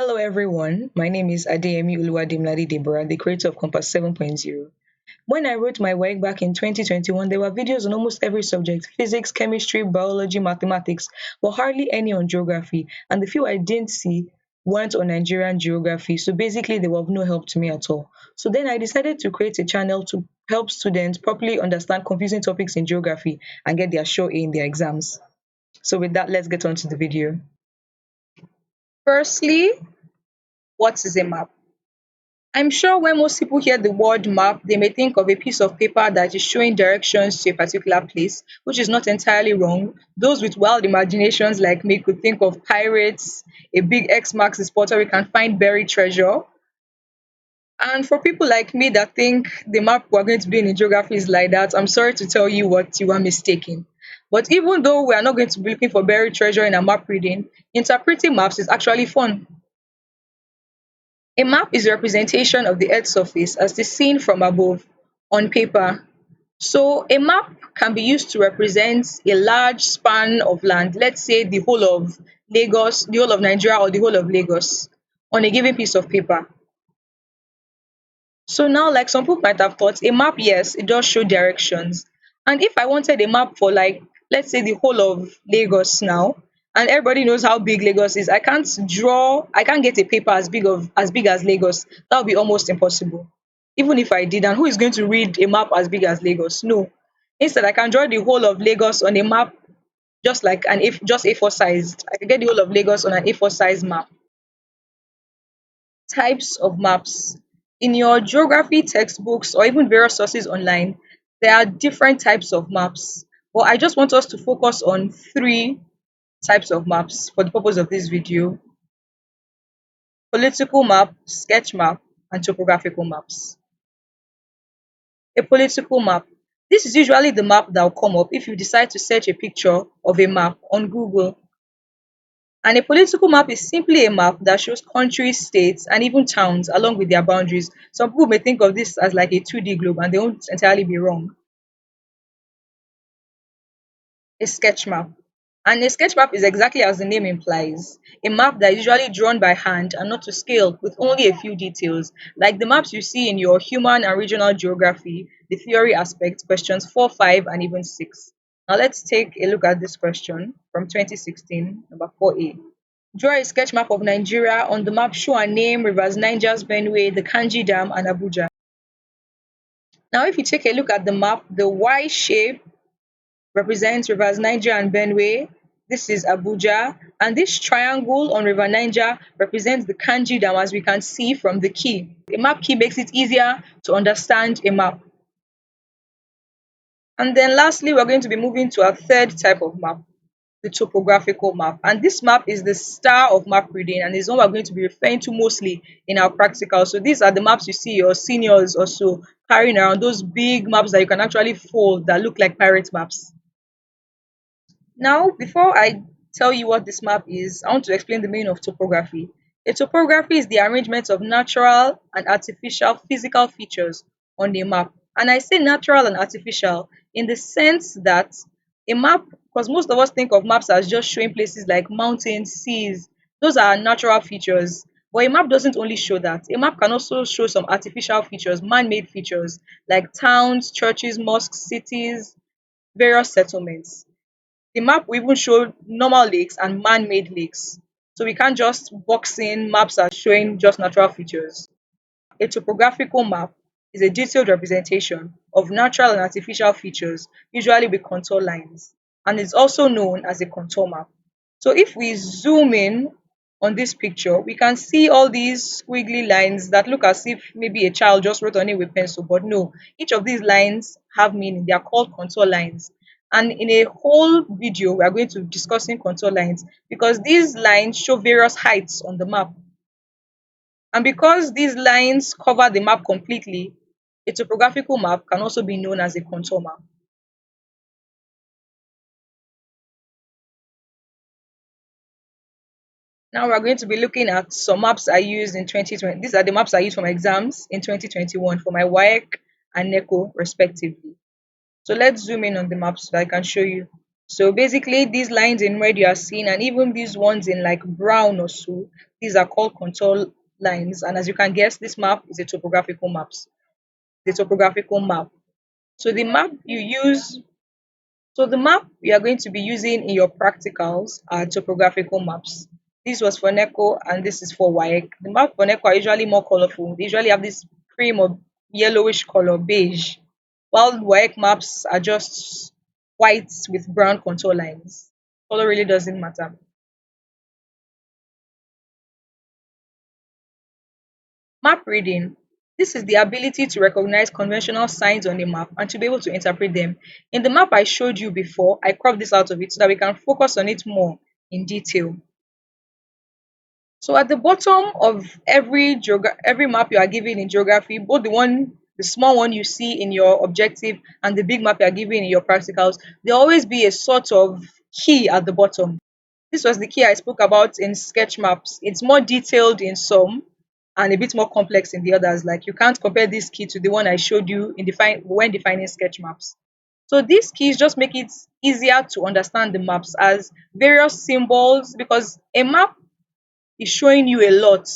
Hello everyone, my name is Adeyemi Oluwadimilade Deborah, the creator of Compass 7.0. When I wrote my work back in 2021, there were videos on almost every subject: physics, chemistry, biology, mathematics, but hardly any on geography. And the few I didn't see weren't on Nigerian geography, so basically they were of no help to me at all. So then I decided to create a channel to help students properly understand confusing topics in geography and get their sure A in their exams. So with that, let's get on to the video. Firstly, what is a map? I'm sure when most people hear the word map, they may think of a piece of paper that is showing directions to a particular place, which is not entirely wrong. Those with wild imaginations like me could think of pirates, a big X marks the spot where we can find buried treasure. And for people like me that think the map we're going to be in geography is like that, I'm sorry to tell you what you are mistaken. But even though we are not going to be looking for buried treasure in a map reading, interpreting maps is actually fun. A map is a representation of the Earth's surface as is seen from above on paper. So a map can be used to represent a large span of land, let's say the whole of Lagos, the whole of Nigeria, or the whole of Lagos on a given piece of paper. So now, like some people might have thought, a map, yes, it does show directions. And if I wanted a map for, like, let's say the whole of Lagos now, and everybody knows how big Lagos is, I can't get a paper as big as Lagos. That would be almost impossible. Even if I did, and who is going to read a map as big as Lagos? No. Instead, I can draw the whole of Lagos on a map just like just A4 sized. I can get the whole of Lagos on an A4 size map. Types of maps. In your geography textbooks or even various sources online, there are different types of maps. But I just want us to focus on three types of maps for the purpose of this video: political map, sketch map, and topographical maps. A political map. This is usually the map that will come up if you decide to search a picture of a map on Google. And a political map is simply a map that shows countries, states, and even towns along with their boundaries. Some people may think of this as like a 2D globe, and they won't entirely be wrong. A sketch map. And a sketch map is exactly as the name implies, a map that is usually drawn by hand and not to scale with only a few details, like the maps you see in your human and regional geography, the theory aspect, questions 4, 5, and even 6. Now let's take a look at this question from 2016, number 4A. Draw a sketch map of Nigeria. On the map, show and name rivers Niger's Benue, the Kanji Dam, and Abuja. Now, if you take a look at the map, the Y shape represents rivers Niger and Benue. This is Abuja. And this triangle on River Niger represents the Kanji Dam, as we can see from the key. A map key makes it easier to understand a map. And then lastly, we're going to be moving to our third type of map, the topographical map. And this map is the star of map reading and is one we're going to be referring to mostly in our practical. So these are the maps you see your seniors also carrying around, those big maps that you can actually fold that look like pirate maps. Now, before I tell you what this map is, I want to explain the meaning of topography. A topography is the arrangement of natural and artificial physical features on a map. And I say natural and artificial in the sense that a map, because most of us think of maps as just showing places like mountains, seas, those are natural features. But a map doesn't only show that. A map can also show some artificial features, man made features like towns, churches, mosques, cities, various settlements. The map will even show normal lakes and man-made lakes. So we can't just box in maps as showing just natural features. A topographical map is a detailed representation of natural and artificial features, usually with contour lines, and is also known as a contour map. So if we zoom in on this picture, we can see all these squiggly lines that look as if maybe a child just wrote on it with pencil, but no, each of these lines have meaning. They are called contour lines. And in a whole video, we are going to be discussing contour lines because these lines show various heights on the map. And because these lines cover the map completely, a topographical map can also be known as a contour map. Now we're going to be looking at some maps I used in 2020. These are the maps I used for my exams in 2021 for my WAEC and NECO respectively. So let's zoom in on the map so that I can show you. So basically these lines in red you are seeing, and even these ones in like brown or so, These are called contour lines. And as you can guess, this map is a topographical maps. The topographical map. So the map you use so the map you are going to be using in your practicals are topographical maps. This was for NECO and this is for WAEC. The map for NECO are usually more colorful. They usually have this cream or yellowish color, beige, while WAEC maps are just white with brown contour lines. Color really doesn't matter. Map reading. This is the ability to recognize conventional signs on a map and to be able to interpret them. In the map I showed you before, I cropped this out of it so that we can focus on it more in detail. So at the bottom of every map you are given in geography, both the small one you see in your objective and the big map you are given in your practicals, there always be a sort of key at the bottom. This was the key I spoke about in sketch maps. It's more detailed in some and a bit more complex in the others. Like you can't compare this key to the one I showed you in when defining sketch maps. So these keys just make it easier to understand the maps as various symbols because a map is showing you a lot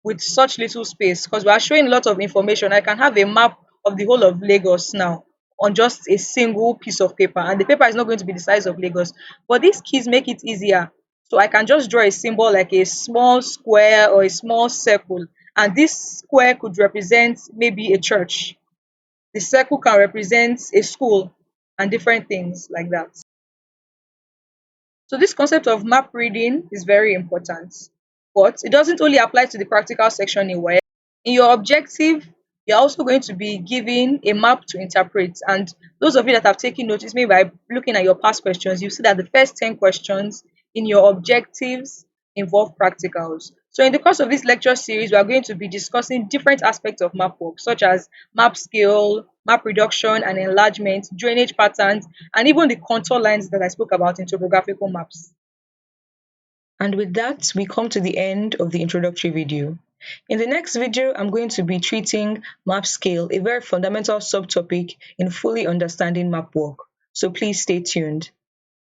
with such little space because we are showing a lot of information. I can have a map of the whole of Lagos now on just a single piece of paper, and the paper is not going to be the size of Lagos. But these keys make it easier. So I can just draw a symbol like a small square or a small circle, and this square could represent maybe a church. The circle can represent a school and different things like that. So this concept of map reading is very important, but it doesn't only apply to the practical section in WAEC. In your objective, you're also going to be given a map to interpret. And those of you that have taken notice, maybe by looking at your past questions, you see that the first 10 questions in your objectives involve practicals. So in the course of this lecture series, we are going to be discussing different aspects of map work, such as map scale, map reduction and enlargement, drainage patterns, and even the contour lines that I spoke about in topographical maps. And with that, we come to the end of the introductory video. In the next video, I'm going to be treating map scale, a very fundamental subtopic in fully understanding map work. So please stay tuned.